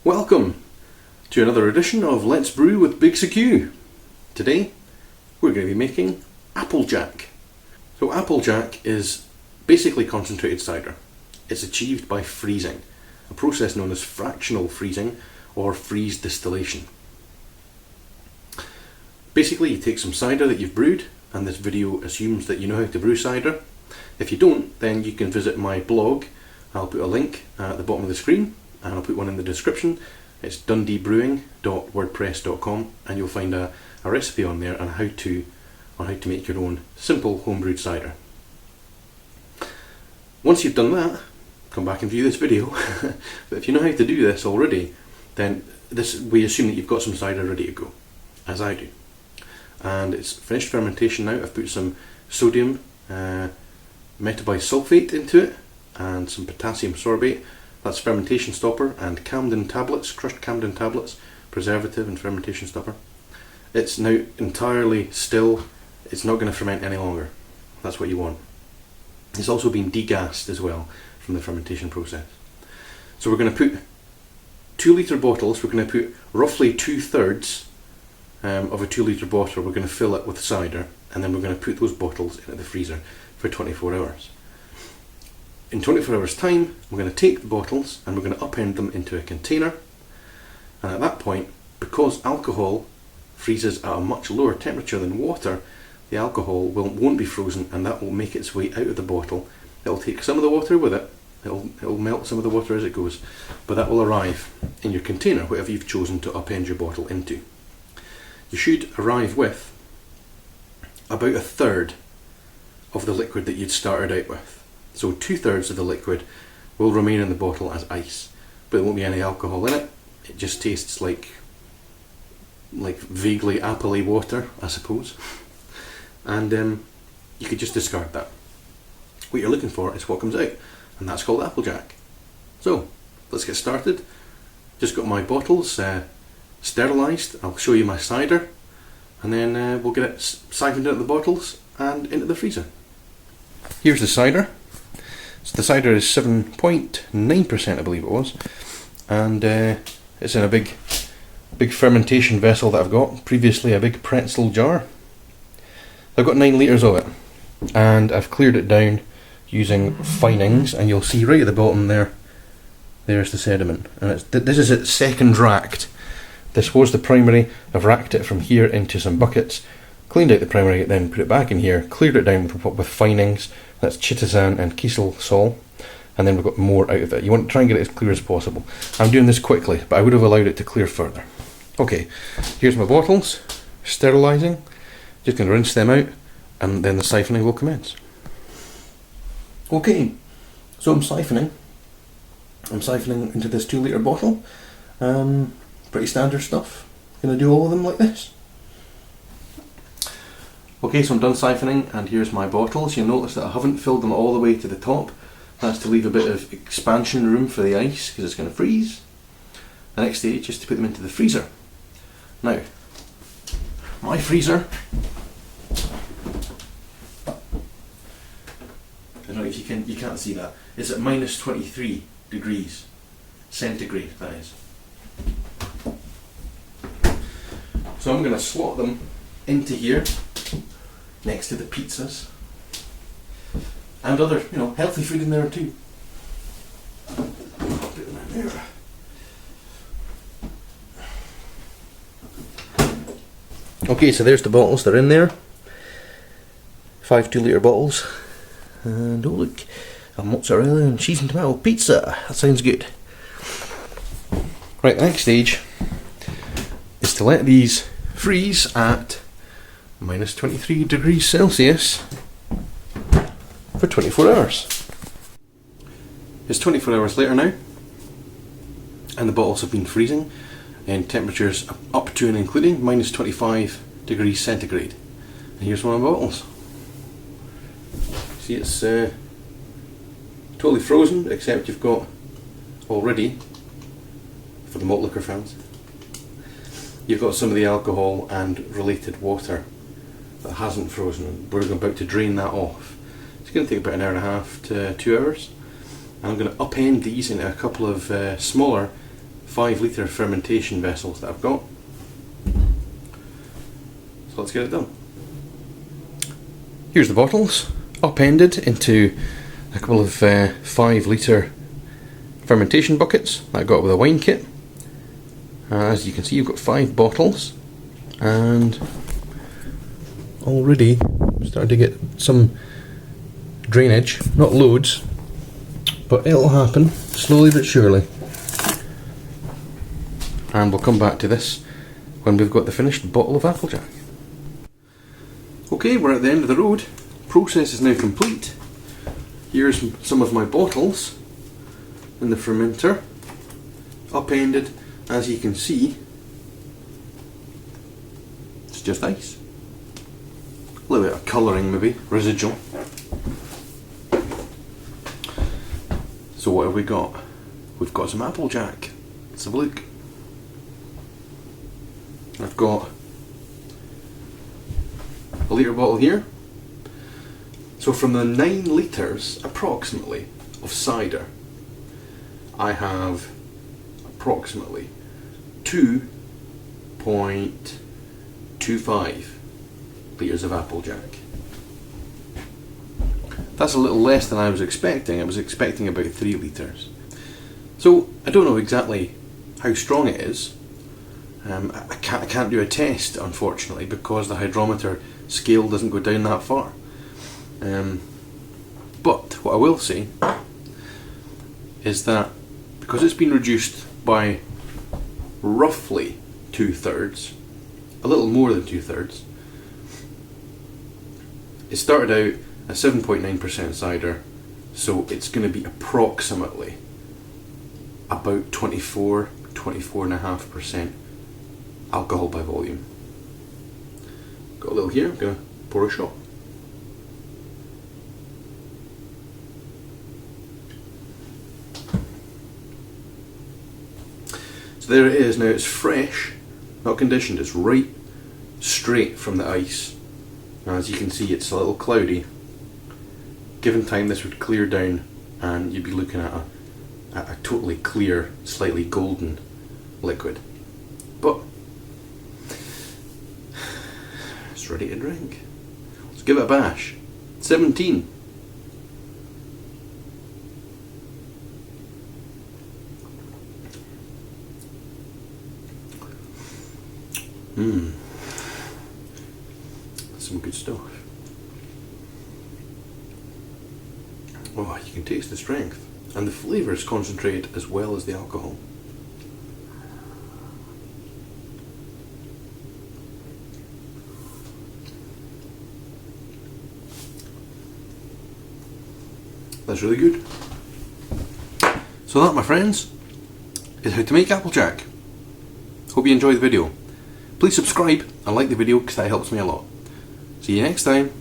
Welcome to another edition of Let's Brew with Big Secue. Today we're going to be making Applejack. So Applejack is basically concentrated cider. It's achieved by freezing, a process known as fractional freezing or freeze distillation. Basically you take some cider that you've brewed, and this video assumes that you know how to brew cider. If you don't, then you can visit my blog. I'll put a link at the bottom of the screen, and I'll put one in the description. It's dundeebrewing.wordpress.com, and you'll find a recipe on there on how to make your own simple homebrewed cider. Once you've done that, come back and view this video. But if you know how to do this already, then we assume that you've got some cider ready to go, as I do. And it's finished fermentation now. I've put some sodium metabisulfate into it and some potassium sorbate. That's fermentation stopper, and Camden tablets, crushed Camden tablets, preservative and fermentation stopper. It's now entirely still. It's not going to ferment any longer. That's what you want. It's also been degassed as well from the fermentation process. So we're going to put 2 litre bottles. We're going to put roughly 2/3 of a 2 litre bottle. We're going to fill it with cider, and then we're going to put those bottles into the freezer for 24 hours. In 24 hours time, we're going to take the bottles and we're going to upend them into a container, and at that point, because alcohol freezes at a much lower temperature than water, the alcohol won't be frozen, and that will make its way out of the bottle. It'll take some of the water with it, it'll melt some of the water as it goes, but that will arrive in your container, whatever you've chosen to upend your bottle into. You should arrive with about 1/3 of the liquid that you'd started out with. So 2/3 of the liquid will remain in the bottle as ice, but there won't be any alcohol in it. It just tastes like vaguely appley water, I suppose. And you could just discard that. What you're looking for is what comes out, and that's called Applejack. So let's get started. Just got my bottles sterilised. I'll show you my cider, and then we'll get it siphoned out of the bottles and into the freezer. Here's the cider. So the cider is 7.9%, I believe it was, and it's in a big fermentation vessel that I've got, previously a big pretzel jar. I've got 9 litres of it, and I've cleared it down using finings, and you'll see right at the bottom there's the sediment, and this is it second racked. This was the primary. I've racked it from here into some buckets, cleaned out the primary, then put it back in here, cleared it down with finings. That's chitosan and kiesel sol, and then we've got more out of it. You want to try and get it as clear as possible. I'm doing this quickly, but I would have allowed it to clear further. Okay, here's my bottles, sterilising. Just going to rinse them out, and then the siphoning will commence. Okay, so I'm siphoning into this 2 litre bottle. Pretty standard stuff. Going to do all of them like this. Okay, so I'm done siphoning, and here's my bottles. You'll notice that I haven't filled them all the way to the top. That's to leave a bit of expansion room for the ice, because it's going to freeze. The next stage is to put them into the freezer. Now, my freezer, I don't know if you can't see that, is at minus 23 degrees centigrade, that is. So I'm going to slot them into here, next to the pizzas, and other, healthy food in there too. Put them in there. Okay, so there's the bottles, they're in there. 5 2 litre bottles. And oh look, a mozzarella and cheese and tomato pizza. That sounds good. Right, the next stage is to let these freeze at minus 23 degrees Celsius for 24 hours. It's 24 hours later now, and the bottles have been freezing in temperatures up to and including minus 25 degrees centigrade. And here's one of my bottles. See, it's totally frozen, except you've got already, for the malt liquor fans, you've got some of the alcohol and related water that hasn't frozen. We're about to drain that off. It's going to take about an hour and a half to 2 hours. And I'm going to upend these into a couple of smaller 5 litre fermentation vessels that I've got. So let's get it done. Here's the bottles, upended into a couple of 5 litre fermentation buckets that I got with a wine kit. As you can see, you've got 5 bottles, and already starting to get some drainage, not loads, but it'll happen slowly but surely. And we'll come back to this when we've got the finished bottle of Applejack. Okay, we're at the end of the road. Process is now complete. Here's some of my bottles in the fermenter, upended. As you can see, it's just ice. A little bit of colouring maybe, residual. So what have we got? We've got some Applejack. Let's have a look. I've got a litre bottle here. So from the 9 litres approximately of cider, I have approximately 2.25 litres of Applejack. That's a little less than I was expecting. I was expecting about 3 litres. So I don't know exactly how strong it is. I can't do a test, unfortunately, because the hydrometer scale doesn't go down that far. But what I will say is that because it's been reduced by roughly 2/3, a little more than 2/3, it started out at 7.9% cider, so it's going to be approximately about 24.5% alcohol by volume. Got a little here, I'm going to pour a shot. So there it is. Now it's fresh, not conditioned, it's right straight from the ice. As you can see, it's a little cloudy. Given time, this would clear down and you'd be looking at a totally clear, slightly golden liquid. But it's ready to drink. Let's give it a bash. 17. That's some good stuff. Oh, you can taste the strength, and the flavour is concentrated as well as the alcohol. That's really good. So that, my friends, is how to make Applejack. Hope you enjoyed the video. Please subscribe and like the video because that helps me a lot. See you next time.